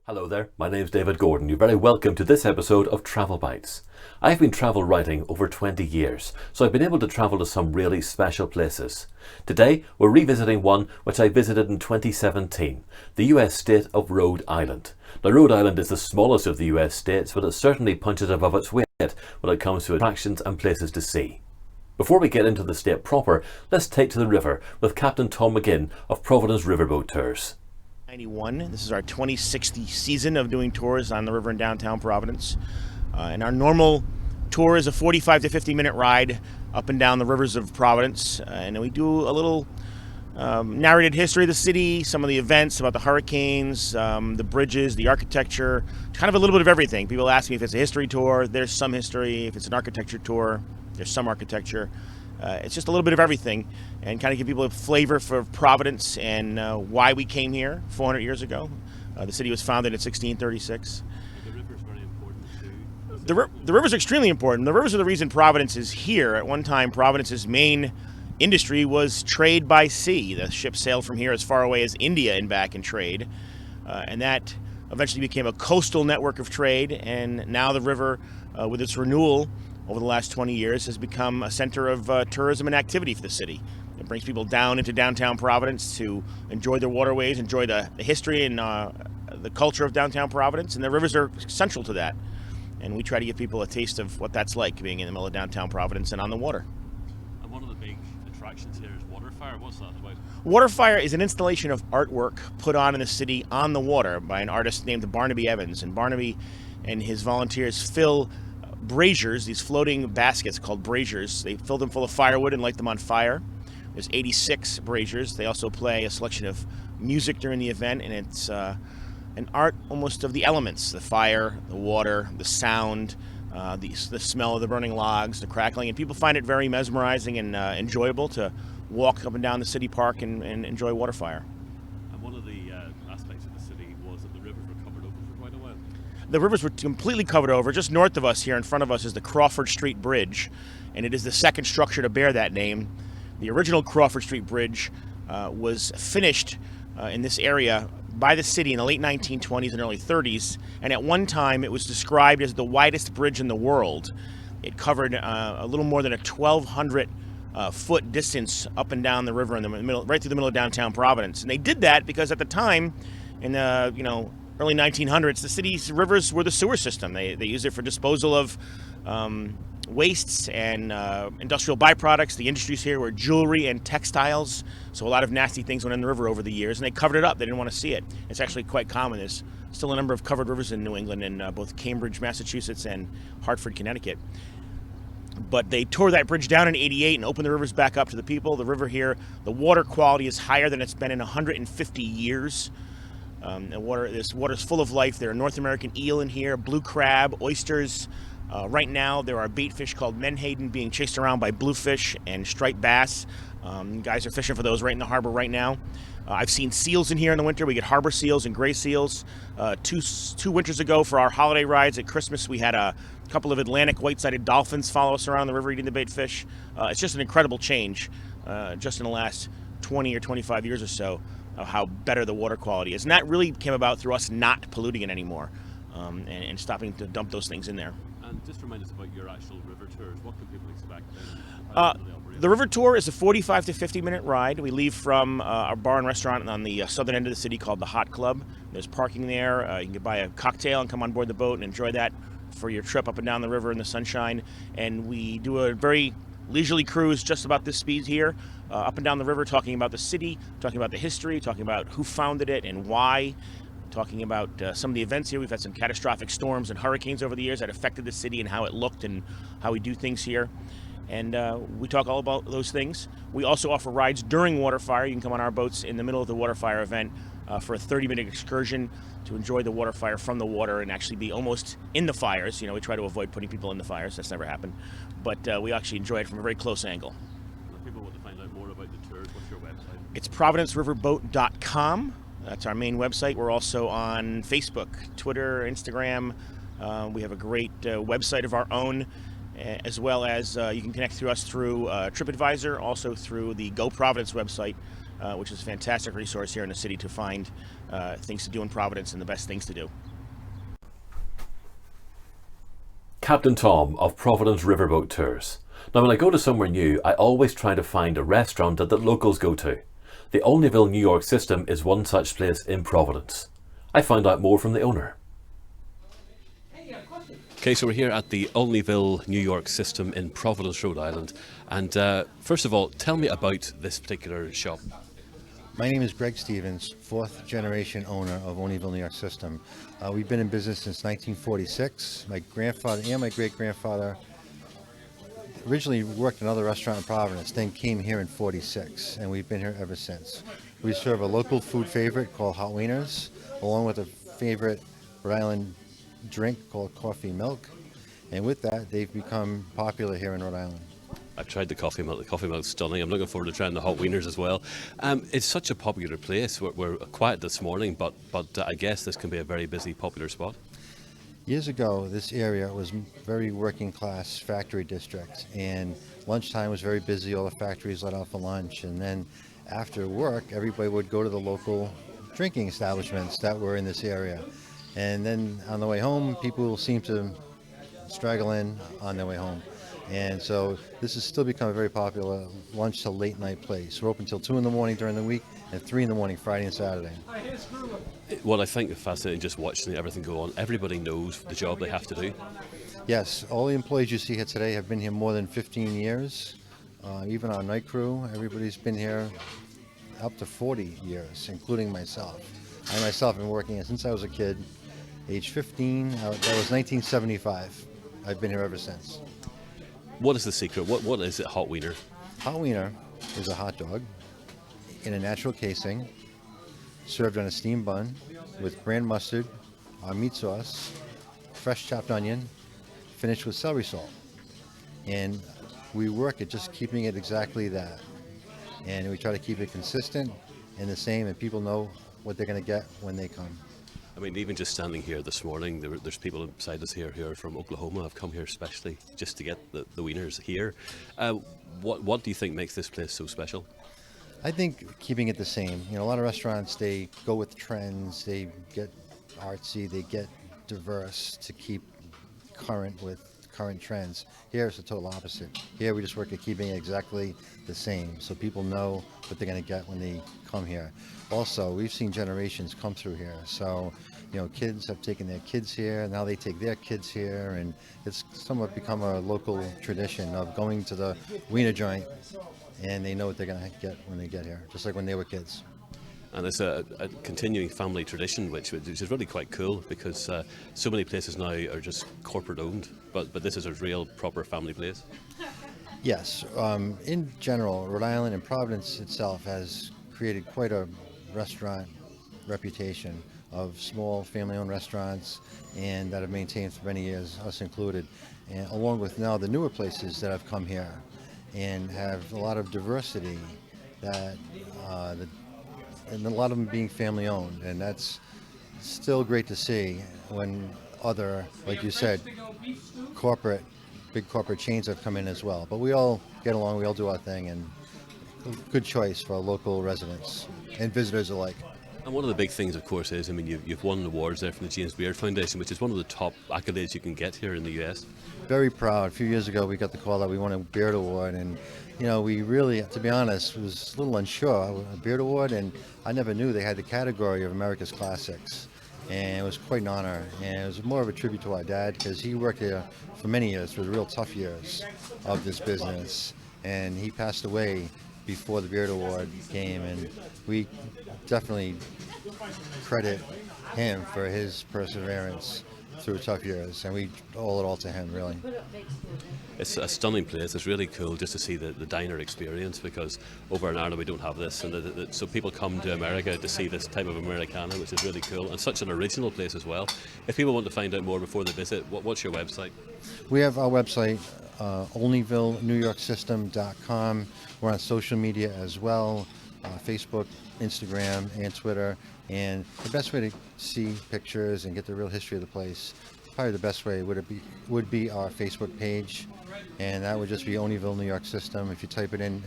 Hello there, my name's David Gordon. You're very welcome to this episode of Travelbites. I've been travel writing over 20 years, so I've been able to travel to some really special places. Today, we're revisiting one which I visited in 2017, the US state of Rhode Island. Now, Rhode Island is the smallest of the US states, but it certainly punches above its weight when it comes to attractions and places to see. Before we get into the state proper, let's take to the river with Captain Tom McGinn of Providence Riverboat Tours. 91. This is our 2060 season of doing tours on the river in downtown Providence. And our normal tour is a 45 to 50 minute ride up and down the rivers of Providence. And we do a little narrated history of the city, some of the events about the hurricanes, the bridges, the architecture, kind of a little bit of everything. People ask me if it's a history tour, there's some history. If it's an architecture tour, there's some architecture. It's just a little bit of everything and kind of give people a flavor for Providence and why we came here 400 years ago. The city was founded in 1636. The river's very important too. The river's extremely important. The rivers are the reason Providence is here. At one time, Providence's main industry was trade by sea. The ships sailed from here as far away as India and back in trade. And that eventually became a coastal network of trade. And now the river, with its renewal over the last 20 years, has become a center of tourism and activity for the city. It brings people down into downtown Providence to enjoy their waterways, enjoy the history and the culture of downtown Providence, and the rivers are central to that. And we try to give people a taste of what that's like, being in the middle of downtown Providence and on the water. And one of the big attractions here is Waterfire. What's that about? Waterfire is an installation of artwork put on in the city on the water by an artist named Barnaby Evans. And Barnaby and his volunteers fill braziers, these floating baskets called braziers. They fill them full of firewood and light them on fire. There's 86 braziers. They also play a selection of music during the event, and it's an art almost of the elements: the fire, the water, the sound, the smell of the burning logs, the crackling. And people find it very mesmerizing and enjoyable to walk up and down the city park and enjoy Waterfire. And one of the aspects of the city was that the rivers were covered over for quite a while. The rivers were completely covered over. Just north of us here in front of us is the Crawford Street Bridge, and it is the second structure to bear that name. The original Crawford Street Bridge was finished in this area by the city in the late 1920s and early 30s, and at one time it was described as the widest bridge in the world. It covered a little more than a 1,200 foot distance up and down the river in the middle, right through the middle of downtown Providence. And they did that because at the time, in the early 1900s, the city's rivers were the sewer system. They used it for disposal of wastes and industrial byproducts. The industries here were jewelry and textiles, so a lot of nasty things went in the river over the years, and they covered it up. They didn't want to see it. It's actually quite common. There's still a number of covered rivers in New England, in both Cambridge, Massachusetts, and Hartford, Connecticut. But they tore that bridge down in '88 and opened the rivers back up to the people. The river here, the water quality is higher than it's been in 150 years. This water's full of life. There are North American eel in here, blue crab, oysters. Right now, there are bait fish called menhaden being chased around by bluefish and striped bass. Guys are fishing for those right in the harbor right now. I've seen seals in here in the winter. We get harbor seals and gray seals. Two winters ago, for our holiday rides at Christmas, we had a couple of Atlantic white-sided dolphins follow us around the river eating the bait fish. It's just an incredible change just in the last 20 or 25 years or so of how better the water quality is. And that really came about through us not polluting it anymore and stopping to dump those things in there. And just remind us about your actual river tours. What can people expect? The river tour is a 45 to 50 minute ride. We leave from our bar and restaurant on the southern end of the city called the Hot Club. There's parking there. You can buy a cocktail and come on board the boat and enjoy that for your trip up and down the river in the sunshine. And we do a very leisurely cruise just about this speed here, up and down the river, talking about the city, talking about the history, talking about who founded it and why, talking about some of the events here. We've had some catastrophic storms and hurricanes over the years that affected the city and how it looked and how we do things here. And we talk all about those things. We also offer rides during Waterfire. You can come on our boats in the middle of the Waterfire event for a 30-minute excursion to enjoy the Waterfire from the water and actually be almost in the fires. We try to avoid putting people in the fires. That's never happened. But we actually enjoy it from a very close angle. If people want to find out more about the tours, what's your website? It's providenceriverboat.com. That's our main website. We're also on Facebook, Twitter, Instagram. We have a great website of our own, as well as you can connect through us through TripAdvisor, also through the Go Providence website. which is a fantastic resource here in the city to find things to do in Providence and the best things to do. Captain Tom of Providence Riverboat Tours. Now when I go to somewhere new, I always try to find a restaurant that the locals go to. The Olneyville, New York system is one such place in Providence. I found out more from the owner. Okay, so we're here at the Olneyville, New York system in Providence, Rhode Island. And first of all, tell me about this particular shop. My name is Greg Stevens, fourth generation owner of Olneyville, New York system. We've been in business since 1946. My grandfather and my great-grandfather originally worked in another restaurant in Providence, then came here in 46, and we've been here ever since. We serve a local food favorite called hot wieners, along with a favorite Rhode Island drink called coffee milk, and with that they've become popular here in Rhode Island. I've tried the coffee milk. The coffee milk's stunning. I'm looking forward to trying the hot wieners as well. It's such a popular place. We're quiet this morning, but I guess this can be a very busy, popular spot. Years ago, this area was very working class factory district, and lunchtime was very busy. All the factories let out for lunch, and then after work, everybody would go to the local drinking establishments that were in this area. And then on the way home, people seem to straggle in on their way home. And so this has still become a very popular lunch to late night place. We're open till 2 in the morning during the week and 3 in the morning Friday and Saturday. What I think is fascinating, just watching everything go on, everybody knows the job they have to do. Yes, all the employees you see here today have been here more than 15 years. Even our night crew, everybody's been here up to 40 years, including myself. I myself have been working here since I was a kid, age 15, that was 1975. I've been here ever since. What is the secret? What is it, hot wiener? Hot wiener is a hot dog in a natural casing, served on a steamed bun with brand mustard, our meat sauce, fresh chopped onion, finished with celery salt. And we work at just keeping it exactly that. And we try to keep it consistent and the same, and people know what they're going to get when they come. I mean, even just standing here this morning, there's people beside us here who are from Oklahoma. Have come here especially just to get the wieners here. What do you think makes this place so special? I think keeping it the same. You know, a lot of restaurants, they go with trends, they get artsy, they get diverse to keep current with current trends. Here it's the total opposite. Here we just work at keeping it exactly the same, so people know what they're going to get when they come here. Also, we've seen generations come through here, so you know, kids have taken their kids here, now they take their kids here, and it's somewhat become a local tradition of going to the wiener joint, and they know what they're going to get when they get here, just like when they were kids. And it's a continuing family tradition, which is really quite cool, because so many places now are just corporate owned, but this is a real proper family place. Yes, in general, Rhode Island and Providence itself has created quite a restaurant reputation of small family-owned restaurants, and that have maintained for many years, us included, and along with now the newer places that have come here and have a lot of diversity, that and a lot of them being family-owned, and that's still great to see when other, like you said, big corporate chains have come in as well. But we all get along, we all do our thing, and good choice for local residents and visitors alike. And one of the big things, of course, is, I mean, you've won awards there from the James Beard Foundation, which is one of the top accolades you can get here in the US. Very proud. A few years ago, we got the call that we won a Beard Award, and you know, we really, to be honest, was a little unsure. A Beard Award, and I never knew they had the category of America's Classics, and it was quite an honor. And it was more of a tribute to our dad, because he worked here for many years, for the real tough years of this business, and he passed away before the Beard Award came, and we definitely credit him for his perseverance through tough years, and we owe it all to him, really. It's a stunning place. It's really cool just to see the diner experience, because over in Ireland we don't have this, and so people come to America to see this type of Americana, which is really cool, and such an original place as well. If people want to find out more before they visit, what's your website? We have our website, olneyvillenewyorksystem.com. We're on social media as well, Facebook, Instagram, and Twitter. And the best way to see pictures and get the real history of the place, probably the best way would be our Facebook page, and that would just be Olneyville, New York System. If you type it in,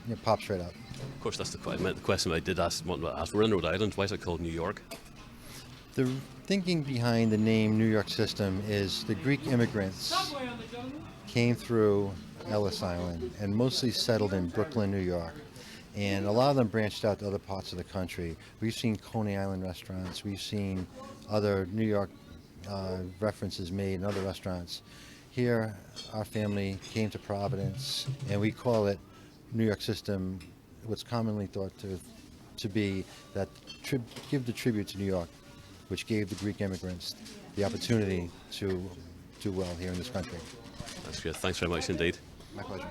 it pops right up. Of course, that's the question I did ask. We're in Rhode Island. Why is it called New York? The thinking behind the name New York System is the Greek immigrants came through Ellis Island and mostly settled in Brooklyn, New York. And a lot of them branched out to other parts of the country. We've seen Coney Island restaurants. We've seen other New York references made in other restaurants. Here, our family came to Providence, and we call it New York System, what's commonly thought to be that give the tribute to New York, which gave the Greek immigrants the opportunity to do well here in this country. That's good. Thanks very much indeed. My pleasure.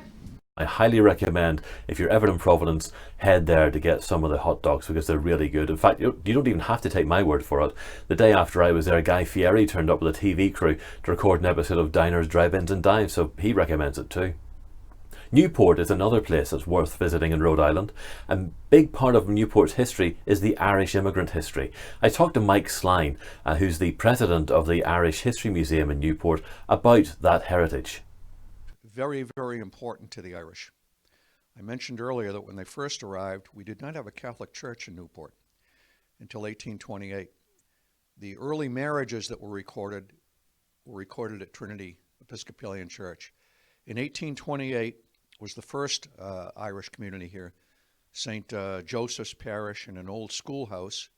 I highly recommend, if you're ever in Providence, head there to get some of the hot dogs because they're really good. In fact, you don't even have to take my word for it. The day after I was there, Guy Fieri turned up with a TV crew to record an episode of Diners, Drive-Ins and Dives, so he recommends it too. Newport is another place that's worth visiting in Rhode Island. A big part of Newport's history is the Irish immigrant history. I talked to Mike Sline, who's the president of the Irish History Museum in Newport, about that heritage. Very, very important to the Irish. I mentioned earlier that when they first arrived, we did not have a Catholic church in Newport until 1828. The early marriages that were recorded at Trinity Episcopalian Church. In 1828 was the first Irish community here, St. Joseph's Parish, in an old schoolhouse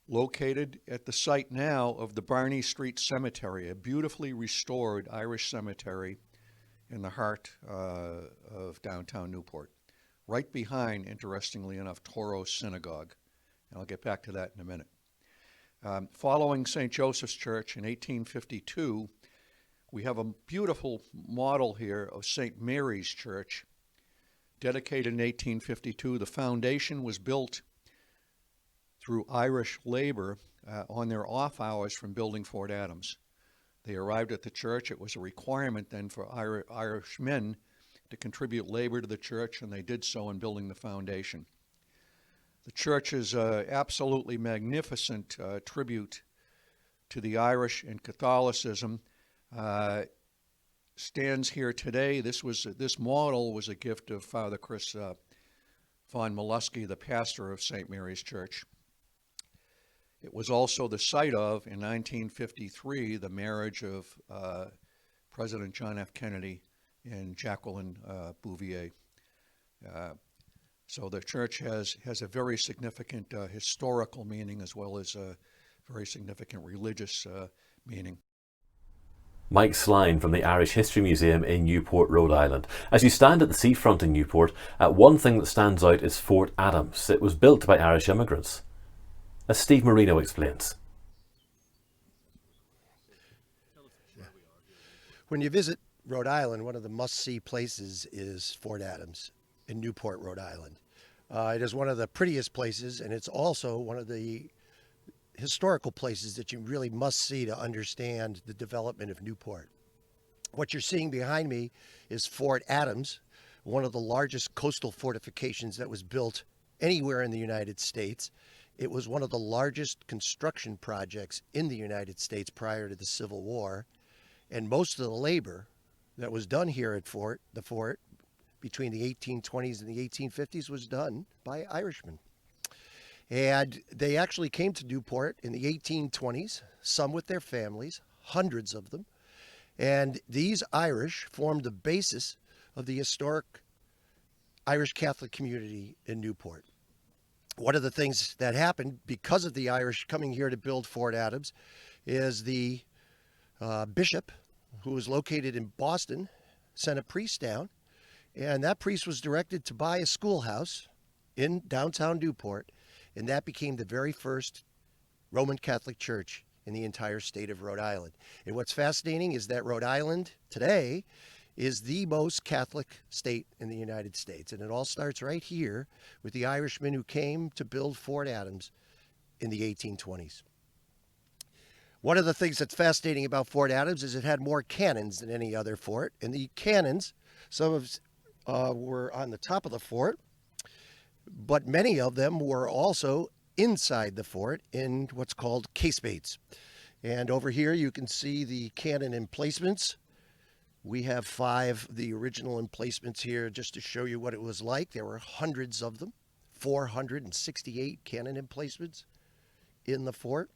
located at the site now of the Barney Street Cemetery, a beautifully restored Irish cemetery in the heart of downtown Newport, right behind, interestingly enough, Toro's Synagogue. And I'll get back to that in a minute. Following St. Joseph's Church in 1852, we have a beautiful model here of St. Mary's Church, dedicated in 1852. The foundation was built through Irish labor on their off hours from building Fort Adams. They arrived at the church. It was a requirement then for Irish men to contribute labor to the church, and they did so in building the foundation. The church is an absolutely magnificent tribute to the Irish and Catholicism. Stands here today. This model was a gift of Father Chris von Molesky, the pastor of St. Mary's Church. It was also the site of, in 1953, the marriage of President John F. Kennedy and Jacqueline Bouvier. So the church has a very significant historical meaning as well as a very significant religious meaning. Mike Sline from the Irish History Museum in Newport, Rhode Island. As you stand at the seafront in Newport, one thing that stands out is Fort Adams. It was built by Irish immigrants. As Steve Marino explains. When you visit Rhode Island, one of the must-see places is Fort Adams in Newport, Rhode Island. It is one of the prettiest places, and it's also one of the historical places that you really must see to understand the development of Newport. What you're seeing behind me is Fort Adams, one of the largest coastal fortifications that was built anywhere in the United States. It was one of the largest construction projects in the United States prior to the Civil War, and most of the labor that was done here at the fort between the 1820s and the 1850s was done by Irishmen. And they actually came to Newport in the 1820s, some with their families, hundreds of them, and these Irish formed the basis of the historic Irish Catholic community in Newport. One of the things that happened because of the Irish coming here to build Fort Adams is the bishop, who was located in Boston, sent a priest down, and that priest was directed to buy a schoolhouse in downtown Newport, and that became the very first Roman Catholic church in the entire state of Rhode Island. And what's fascinating is that Rhode Island today is the most Catholic state in the United States. And it all starts right here with the Irishmen who came to build Fort Adams in the 1820s. One of the things that's fascinating about Fort Adams is it had more cannons than any other fort. And the cannons, some of were on the top of the fort, but many of them were also inside the fort in what's called casemates. And over here you can see the cannon emplacements We have 5 of the original emplacements here just to show you what it was like. There were hundreds of them, 468 cannon emplacements in the fort.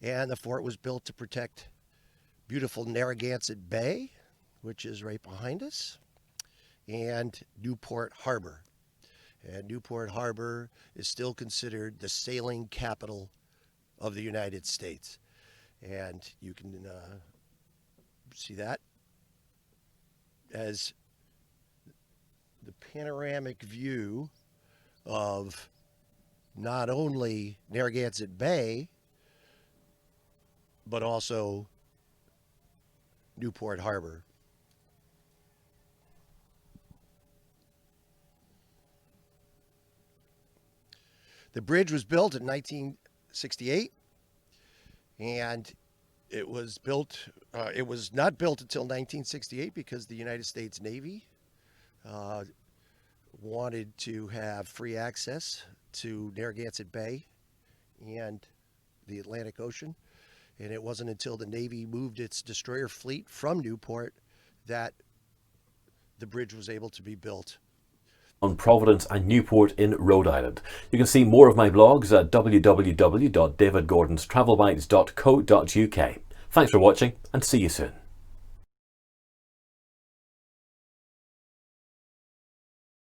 And the fort was built to protect beautiful Narragansett Bay, which is right behind us, and Newport Harbor. And Newport Harbor is still considered the sailing capital of the United States. And you can see that as the panoramic view of not only Narragansett Bay, but also Newport Harbor. The bridge was built in 1968, and it was not built until 1968 because the United States Navy wanted to have free access to Narragansett Bay and the Atlantic Ocean. And it wasn't until the Navy moved its destroyer fleet from Newport that the bridge was able to be built. On Providence and Newport in Rhode Island. You can see more of my blogs at www.davidgordonstravelbites.co.uk. Thanks for watching and see you soon.